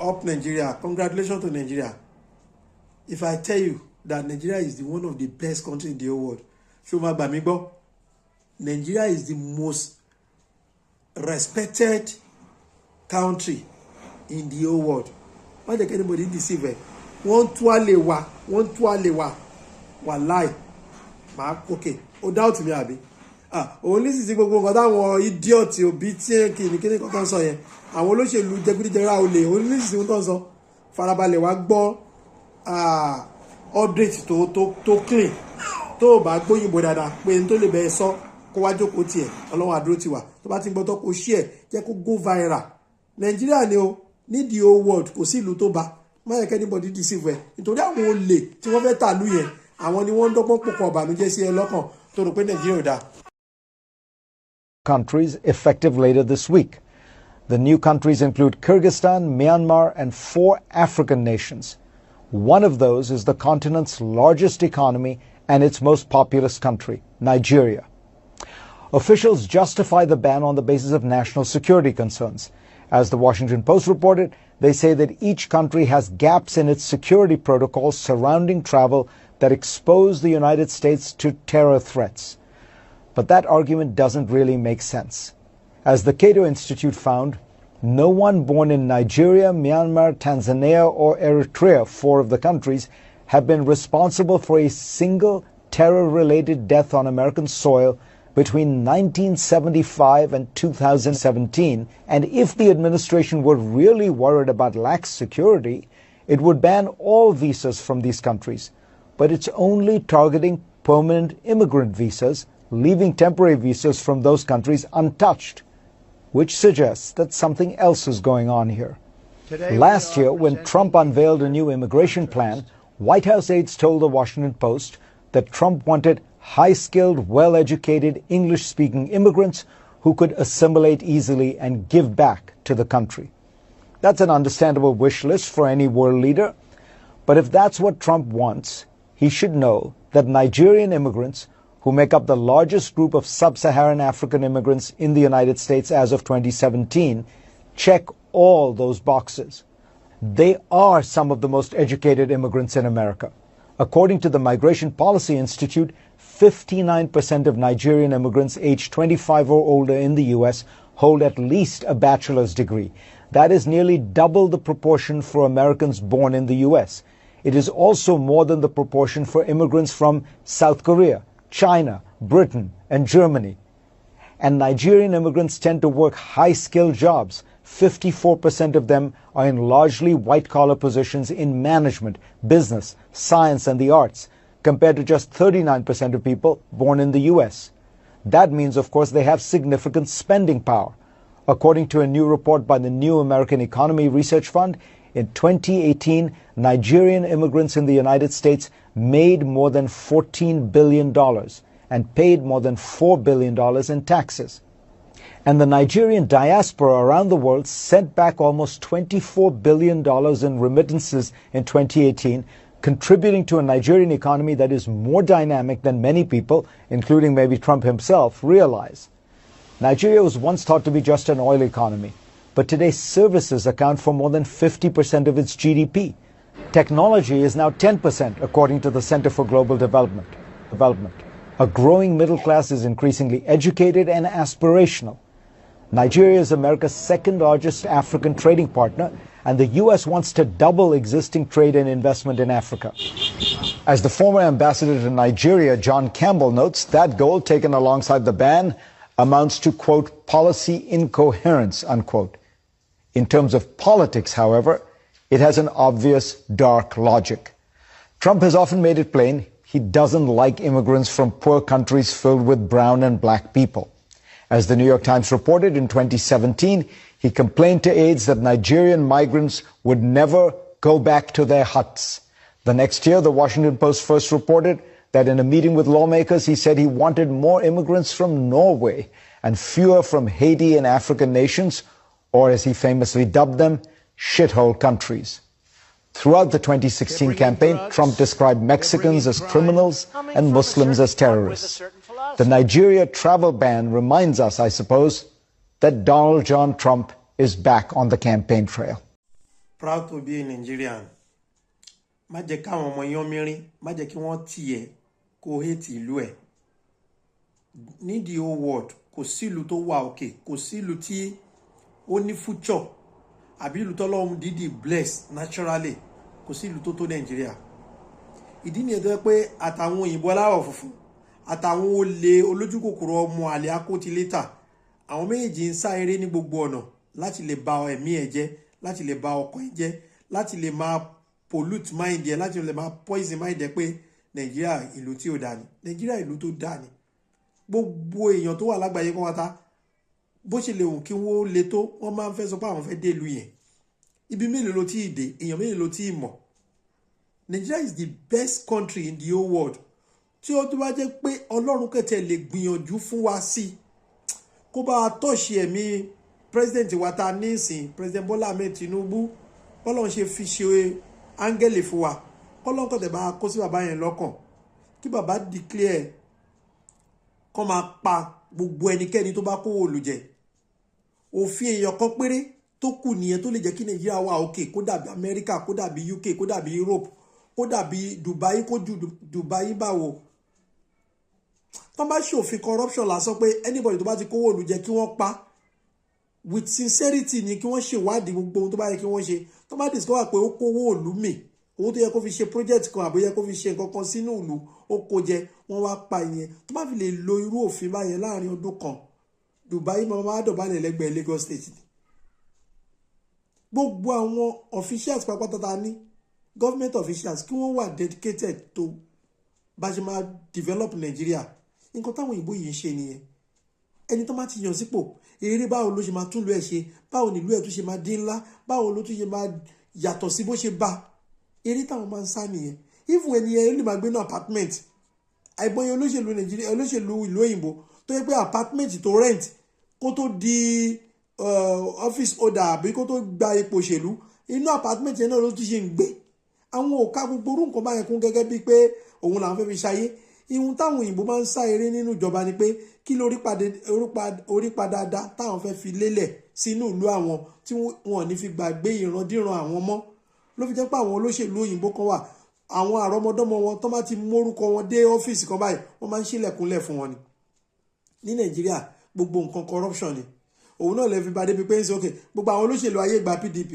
Up Nigeria. Congratulations to Nigeria. If I tell you that Nigeria is one of the best countries in the whole world, Shoma Bamibo, Nigeria is the most respected country in the whole world. Why dey anybody deceive it? Wọ́n tú àlè wa, wàláì, máa okay. O doubt me àbí? Òun ní sísí gbogbo nǹkan táwọn idiot òbí tí kìíní kan tó ń sọ yẹn. Àwọn olóṣèlú jẹgúdújẹrá olè, òun ní sísí tó ń sọ. Farabalẹ̀ wá gbọ́ update tó clean. Tó o bá gbóyìnbó dáadáa pé n tó lè bẹ́ẹ̀ sọ kó wá jókòó tiẹ̀ Ọlọ́run àdúró tiwa. Tó bá ti ń gbọ́ tó kó share jẹ́ kó go viral. Nàìjíríà ni o ní the whole world kò sí ìlú tó bá. Má yẹ kí anybody deceive ẹ nítorí àwọn olè tí wọ́n fẹ́ tàlú yẹn àwọn ni wọ́n ń dọ́gbọ́n pòpọ̀ ọ̀bànújẹ́ sí ẹ lọ́kàn tó rò pé Nàìjíríà ò dáa. Countries effective later this week. The new countries include Kyrgyzstan, Myanmar, and 4 African nations. One of those is the continent's largest economy and its most populous country, Nigeria. Officials justify the ban on the basis of national security concerns. As the Washington Post reported, they say that each country has gaps in its security protocols surrounding travel that expose the United States to terror threats. But that argument doesn't really make sense. As the Cato Institute found, no one born in Nigeria, Myanmar, Tanzania, or Eritrea, 4 of the countries, have been responsible for a single terror-related death on American soil between 1975 and 2017, and if the administration were really worried about lax security, it would ban all visas from these countries. But it's only targeting permanent immigrant visas, leaving temporary visas from those countries untouched, which suggests that something else is going on here. Last year, when Trump unveiled a new immigration plan, White House aides told the Washington Post that Trump wanted high-skilled, well-educated, English-speaking immigrants who could assimilate easily and give back to the country. That's an understandable wish list for any world leader. But if that's what Trump wants, he should know that Nigerian immigrants, who make up the largest group of sub-Saharan African immigrants in the United States as of 2017, check all those boxes. They are some of the most educated immigrants in America. According to the Migration Policy Institute, 59% of Nigerian immigrants aged 25 or older in the U.S. hold at least a bachelor's degree. That is nearly double the proportion for Americans born in the U.S. It is also more than the proportion for immigrants from South Korea, China, Britain, and Germany. And Nigerian immigrants tend to work high-skilled jobs. 54% of them are in largely white-collar positions in management, business, science, and the arts, compared to just 39% of people born in the U.S. That means, of course, they have significant spending power. According to a new report by the New American Economy Research Fund, in 2018, Nigerian immigrants in the United States made more than $14 billion and paid more than $4 billion in taxes. And the Nigerian diaspora around the world sent back almost $24 billion in remittances in 2018, contributing to a Nigerian economy that is more dynamic than many people, including maybe Trump himself, realize. Nigeria was once thought to be just an oil economy, but today services account for more than 50% of its GDP. Technology is now 10%, according to the Center for Global Development. A growing middle class is increasingly educated and aspirational. Nigeria is America's second largest African trading partner, and the U.S. wants to double existing trade and investment in Africa. As the former ambassador to Nigeria, John Campbell, notes, that goal, taken alongside the ban, amounts to, quote, policy incoherence, unquote. In terms of politics, however, it has an obvious dark logic. Trump has often made it plain he doesn't like immigrants from poor countries filled with brown and black people. As the New York Times reported in 2017, he complained to aides that Nigerian migrants would never go back to their huts. The next year, the Washington Post first reported that in a meeting with lawmakers, he said he wanted more immigrants from Norway and fewer from Haiti and African nations, or as he famously dubbed them, shithole countries. Throughout the 2016 campaign, Trump described Mexicans as criminals and Muslims as terrorists. The Nigeria travel ban reminds us, I suppose, that Donald John Trump is back on the campaign trail. proud to be a Nigerian. Má jẹ́ káwọn ọmọ yan mìírín, má jẹ́ kí wọ́n tiẹ̀ kó hate ìlú ẹ̀. Ní the whole world, kò sí ìlú tó wà òkè, kò sí ìlú tí ó ní future, àbí ìlú tọ́lọ́run dídì bless naturally, kò sí ìlú tó tó Nàìjíríà. Ìdí nìyẹn tó jẹ́ pé àtàwọn òyìnbó aláwọ̀ funfun, àtàwọn olè olójúkòkòrò ọmọ àlè akótilétà, àwọn méjèèjì ń sá eré ní gbogbo ọ̀nà láti lè ba ẹ̀mí ẹ̀ jẹ́, láti lè ba ọkàn ẹ̀ jẹ́, láti lè máa pollute mind ẹ̀, láti lè máa poison mind ẹ̀ pé Nàìjíríà ìlú tí ò dáa ni. Nàìjíríà ìlú tó dáa ni. Gbogbo èèyàn tó wà lágbàáyé kan wáta, bó ṣe lè hùn kí wọ́n le tó, wọ́n máa ń fẹ́ sọ pé àwọn fẹ́ dé ìlú yẹn. Ibi mélòó ló tí ì dé, èèyàn mélòó ló tí ì mọ̀. Nigeria is the best country in the whole world. Tí ó tó bá jẹ́ pé Ọlọ́run kẹ̀tẹ̀ lè gbìyànjú fún wa sí, kó bá wa tọ́ṣì ẹ̀mí president wa ta nísìn, President Bola Ahmed Tinubu, Ọlọ́run ṣe fi ṣe áńgẹ́lì fún wa, Ọlọ́run kọ̀tẹ̀ bá kó sí bàbá yẹn lọ́kàn, kí bàbá declare kó máa pa gbogbo ẹnikẹ́ni tó bá kówó olùjẹ. Òfin èèyàn kan péré tó kù nìyẹn tó lè jẹ́ kí Nàìjíríà wà òkè, kó dàbí Amẹ́ríkà, kó dàbí UK, kó dàbí Europe, kó dàbí Dubai, kó ju Dubai báwo. Tó bá ṣòfin corruption lásán pé anybody tó bá ti kówó olùjẹ kí wọ́n pa with sincerity ni, kí wọ́n ṣèwádìí gbogbo ohun tó bá yẹ kí wọ́n ṣe. Tó bá discover pé ó kówó òlú mì, owó tó yẹ kó fi ṣe project kan àbí yẹ kó fi ṣe nǹkan kan sínú ìlú, ó kó jẹ, wọ́n wá pa ìyẹn. Tó bá fi lè lo irú òfin báyẹn láàrin ọdún kan, Dubai máa dọ̀bálẹ̀ lẹ́gbẹ̀ẹ́ Lagos State ni. Gbogbo àwọn officials pápátá ní government officials kí wọ́n wà dedicated to bá ṣe máa develop Nigeria. Nǹkan táwọn òyìnbó yìí ń ṣe nìyẹn. Ẹni tó máa ti yàn sípò, eré báwo ló ṣe máa tún ìlú ẹ̀ ṣe, báwo ni ìlú ẹ̀ tún ṣe máa dín ńlá, báwo ló tún ṣe máa yàtọ̀ sí bó ṣe bá. Eré táwọn máa ń sá nìyẹn. Even ẹni ẹ lè máa gbé ní apartment. Àìmọye olóṣèlú Nàìjíríà, olóṣèlú ìlú òyìnbó tó yẹ pé apartment tó rent kó tó di office holder àbí kó tó gba ipò òṣèlú, inú apartment yẹn náà ló tún ṣe ń gbé. Àwọn òka gbogbo orú nǹkan báyẹn kún gẹ́gẹ́ bíi pé òun làwọn fẹ́ fi ṣayé. Ihun táwọn òyìnbó máa ń sá eré nínú ìjọba ni pé kí lórí pa dáadáa táwọn fẹ́ fi lélẹ̀ sínú ìlú àwọn tí wọ́n ní fi gbàgbé ìrandíran àwọn mọ́. Ló fi jẹ́ pé àwọn olóṣèlú òyìnbó kan wà, àwọn àrọ́mọdọ́mọ wọn tó bá ti mórúkọ wọn dé ọ́fíìsì kan báyìí, wọ́n máa ń ṣílẹ̀kùnlẹ̀ fún wọn ni. Ní Nàìjíríà gbogbo nǹkan corruption ni. Òun náà lè fi bá débi pé ń sọ òkè gbogbo àwọn olóṣèlú ayé gba PDP.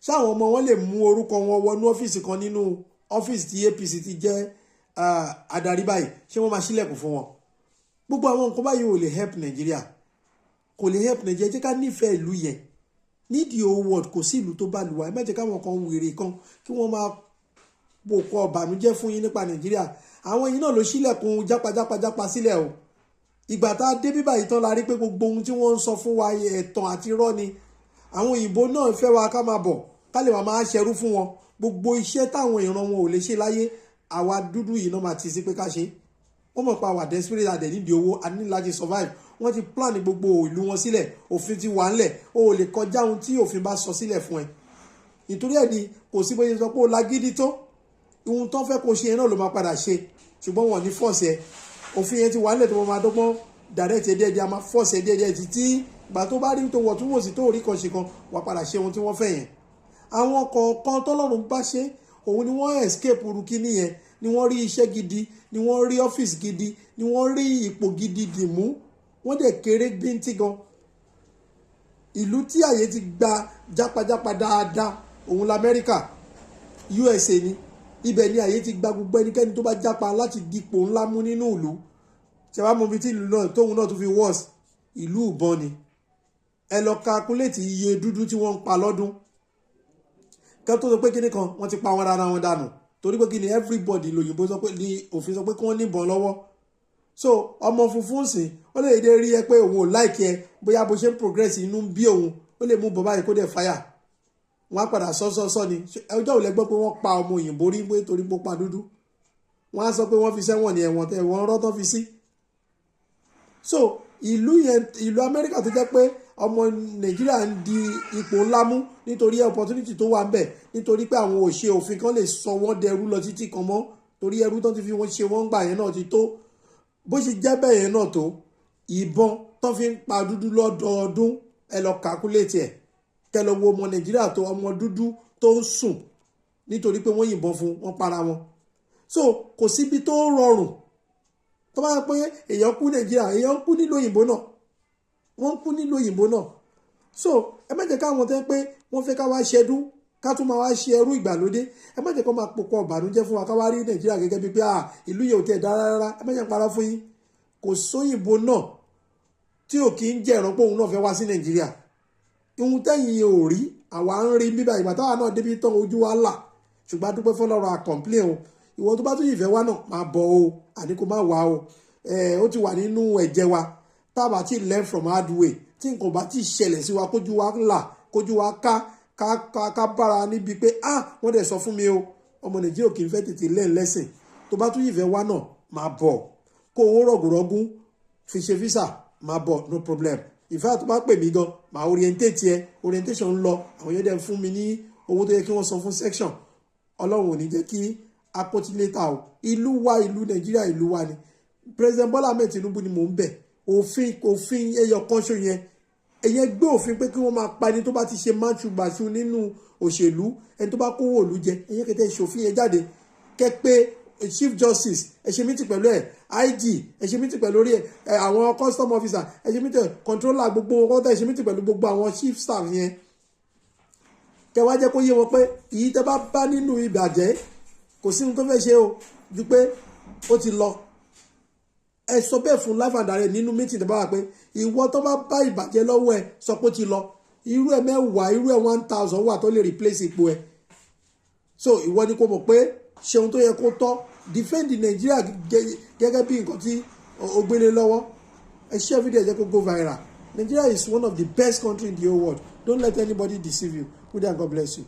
Ṣáwọn ọmọ wọn lè mú orúkọ wọn wọnú ọ́fíìsì kan nínú ọ́fíìsì tí APC ti jẹ́ adarí báyìí, ṣé wọ́n máa ṣílẹ̀kùn fún wọn? Gbogbo àwọn nǹkan báyìí ò lè help Nàìjíríà, kò lè help Nàìjíríà. Jẹ́ ká nífẹ̀ẹ́ ìlú yẹn. Ní the whole world kò sí ìlú tó bá lù wá. Ẹ má jẹ́ káwọn kan wèrè kan kí wọ́n máa pòkọ ọ̀bànújẹ́ fún yín nípa Nàìjíríà. Àwọn yìí náà ló ṣílẹ̀kùn jápa sílẹ̀ o. Ìgbà tá a dé bíbá yìí tán la rí pé gbogbo ohun tí wọ́n ń sọ fún wa ẹ̀tàn àti irọ́ ni. Àwọn òyìnbó náà fẹ́ wa ká máa bọ̀, ká lè máa ṣẹrú fún wọn. Gbogbo iṣẹ́ táwọn ìran wọn ò lè ṣe láyé, àwa dúdú yìí náà máa ti sí pé ká ṣe. Wọ́n mọ̀ pé àwa desperate àdẹ̀ nídìí owó, a ní láti survive. Wọ́n ti plan gbogbo ìlú wọn sílẹ̀, òfin ti wà ńlẹ̀, o ò lè kọjá ohun tí òfin bá sọ sílẹ̀ fún ẹ. Nítorí ẹ̀ ni kò sí bóyá sọ pé o lágídí tó, ohun tó ń fẹ́ kó ṣe yẹn náà ló máa padà ṣe, ṣùgbọ́n wọn ní force ẹ. Òfin yẹn ti wà ńlẹ̀ tó máa dọ́gbọ́n direct díẹ̀díẹ̀, a máa force ẹ díẹ̀díẹ̀ títí ìgbà tó bá rí tó wọ̀ túwò sí tó rí kan ṣe kan, wà padà ṣe ohun tí wọ́n fẹ́ yẹn. Àwọn kọ̀ọ̀kan tọ́lọ́run bá ṣe, òun ni wọ́n escape rúkí nìyẹn, ni wọ́n rí iṣẹ́ gidi, ni wọ́n rí ọ́fíìsì gidi, ni wọ́n rí ipò gidi dìmú, wọ́n dẹ̀ kéré bíntín gan. Ìlú tí àyè ti gba jápajápa dáadáa òun l'Amẹ́ríkà, USA ni. Ibẹ̀ ni àyè ti gba gbogbo ẹnikẹ́ni tó bá jápa láti dipò ńlá mú nínú ìlú. Ṣé wàá mọ ibi tí ìlú náà tóun náà tún fi worse? Ìlú ìbọn ni. Ẹ lọ calculate iye dúdú tí wọ́n ń pa lọ́dún. Kẹ́ tó sọ pé kíní kan wọ́n ti pa wọn rárá wọn dànù. Torí pé kíni everybody lòyìnbó sọ pé ní òfin sọ pé kí wọ́n níbọn lọ́wọ́. So ọmọ funfun sìn ó lè dé rí ẹ pé òun ò like ẹ, bóyá bó ṣe ń progress inú bí òun, ó lè mú bọ̀ báyìí kó dẹ̀ fire. Wọ́n á padà sọ́sọ́sọ́ ni. Ọjọ́ ò lẹ gbọ́ pé wọ́n pa ọmọ òyìnbó rí pé torí pé ó pa dúdú. Wọ́n á sọ pé wọ́n fi sẹ́wọ̀n ní ẹ̀wọ̀n tẹ̀ wọ́n rọ́ tán fi sí. So ìlú yẹn, ìlú Amẹ́ríkà tó jẹ́ pé ọmọ Nàìjíríà ń di ipò ńlá mú nítorí opportunity tó wà ń bẹ̀, nítorí pé àwọn òṣè òfin kan lè sọ wọ́n dẹrú lọ títí kan mọ́, torí ẹrú tán ti fi wọ́n ṣe wọ́n gbà yẹn náà ti tó. Bó ṣe jẹ́ bẹ́ẹ̀ yẹn náà tó, ìbọn tán fi ń pa dúdú lọ́dọọdún, ẹ lọ calculate ẹ̀. Kẹ́ lọ wo ọmọ Nàìjíríà tó ọmọ dúdú tó ń sùn nítorí pé wọ́n yìnbọn fún wọn para wọn. So kò síbi tó rọrùn tó bá yẹ pé èèyàn kú Nàìjíríà, èèyàn kú nílò òyìnbó náà, wọ́n kú nílò òyìnbó náà. So ẹ má jẹ́ káwọn tẹ́ pé wọ́n fẹ́ ká wá ṣẹdú ká tún máa wá ṣe ẹrú ìgbàlódé, ẹ má jẹ́ kó máa pòpọ̀ ọ̀bànújẹ́ fún wa ká wá rí Nàìjíríà gẹ́gẹ́ bíi pé ìlú yẹn ò tẹ̀ dára rárá. Ẹ má jẹ́ parọ́ fún yín, kò sóyìnbó náà tí ò kí ń jẹ́ ìrànpọ̀ òun náà fẹ́ wá sí Nàìjíríà. Ihun tẹ́yìn ò rí àwa ń rí bíbá ìgbà táwa náà débi tán ojú wa là, ṣùgbọ́n a dúpẹ́ fọlọ́run àkọ́mplé o. Ìwọ tó bá tún ìfẹ́ wá náà máa bọ̀ o, àní kò má wá o. Ó ti wà nínú ẹ̀jẹ̀ wa, tá a bá ti learn from hard way, tí nǹkan bá ti ṣẹlẹ̀ sí wa kójú wa là kójú wa ká bára níbi pé wọ́n dẹ̀ sọ fún mi o, ọmọ Nàìjíríà kì í fẹ́ tètè learn lesson. Tó bá tún ìfẹ́ wá náà máa bọ̀, kó owó rọ̀gùrọ̀gùn fi ṣe visa máa bọ̀, no problem. Ìfẹ́ tó bá pè mí gan máa orientate ẹ, orientation ń lọ, àwọn yẹn dẹ̀ fún mi ní owó tó yẹ kí wọ́n san fún section. Ọlọ́run ò ní jẹ́ kí akótílétà o. Ìlú wa, ìlú Nàìjíríà ìlú wa ni. President Bola Ahmed Tinubu ni mò ń bẹ̀, òfin ẹyọ kan ṣo yẹn, ẹ̀yẹn gbé òfin pé kí wọ́n máa pa ẹni tó bá ti ṣe máṣubàṣu nínú òṣèlú, ẹni tó bá kówó òlu jẹ, ẹ̀yẹn kẹtẹ ìṣòfin yẹn jáde. Kẹ́ pé Chief Justice ẹ ṣe mítì pẹ̀lú ẹ̀, IG ẹ ṣe mítì pẹ̀lú orí ẹ̀, àwọn custom officer ẹ ṣe mítì, controller gbogbo wọn tẹ́ ẹ ṣe mítì pẹ̀lú gbogbo àwọn chief staff yẹn. Kẹ́ wá jẹ́ kó yé wọn pé èyí tẹ́ bá nínú ìbàjẹ́ kò sí ohun tó fẹ́ ṣe o ju pé ó ti lọ. Ẹ sọ bẹ́ẹ̀ fún life and direct nínú meeting tẹ́ bá wà pé ìwọ tó bá ìbàjẹ́ lọ́wọ́ ẹ sọ pé ó ti lọ. Irú ẹ 10, irú ẹ 1000 wà tó lè replace ipò ẹ. So ìwọ ni kò mọ̀ pé ṣe ohun tó yẹ kó tọ́, defend Nigeria gẹ́gẹ́ bí nǹkan tí ó gbélé lọ́wọ́. Ẹ share video ẹ jẹ́ kó go viral. Nigeria is one of the best country in the whole world. Don't let anybody deceive you. Good day and God bless you.